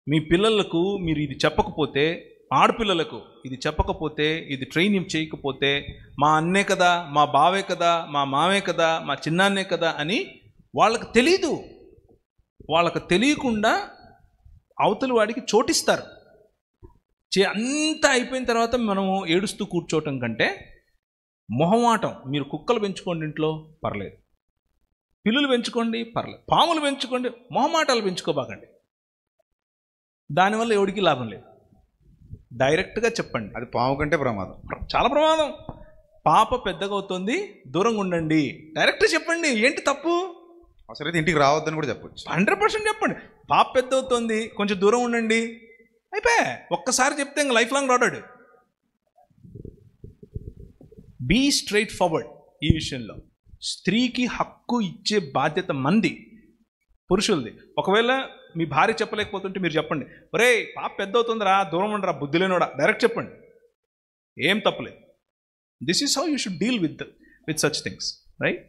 మీ పిల్లలకు మీరు ఇది చెప్పకపోతే, ఆడపిల్లలకు ఇది చెప్పకపోతే, ఇది ట్రైనింగ్ చేయకపోతే, మా అన్నే కదా, మా బావే కదా, మా మామే కదా, మా చిన్నాన్నే కదా అని వాళ్ళకి తెలీదు. వాళ్ళకి తెలియకుండా అవతలి వాడికి చోటిస్తారు. అంతా అయిపోయిన తర్వాత మనము ఏడుస్తూ కూర్చోవటం కంటే మొహమాటం. మీరు కుక్కలు పెంచుకోండి ఇంట్లో, పర్లేదు. పిల్లులు పెంచుకోండి, పర్లేదు. పాములు పెంచుకోండి, మొహమాటాలు పెంచుకోబాకండి. దానివల్ల ఎవడికి లాభం లేదు. డైరెక్ట్గా చెప్పండి. అది పాము కంటే ప్రమాదం, చాలా ప్రమాదం. పాప పెద్దగా అవుతుంది, దూరంగా ఉండండి, డైరెక్ట్గా చెప్పండి. ఏంటి తప్పు? అవసరమైతే ఇంటికి రావద్దని కూడా చెప్పొచ్చు. 100% చెప్పండి. పాప పెద్ద అవుతుంది, కొంచెం దూరం ఉండండి, అయిపోయా. ఒక్కసారి చెప్తే ఇంకా లైఫ్ లాంగ్ రాడాడు. Be straightforward. ఈ విషయంలో స్త్రీకి హక్కు ఇచ్చే బాధ్యత మంది, పురుషులది. ఒకవేళ మీ భార్య చెప్పలేకపోతుంటే మీరు చెప్పండి, ఒరే పాప పెద్ద అవుతుందిరా, దూరం ఉండరా, బుద్ధి లేనోడా, డైరెక్ట్ చెప్పండి. ఏం తప్పలేదు. This is how you should deal with such things, right?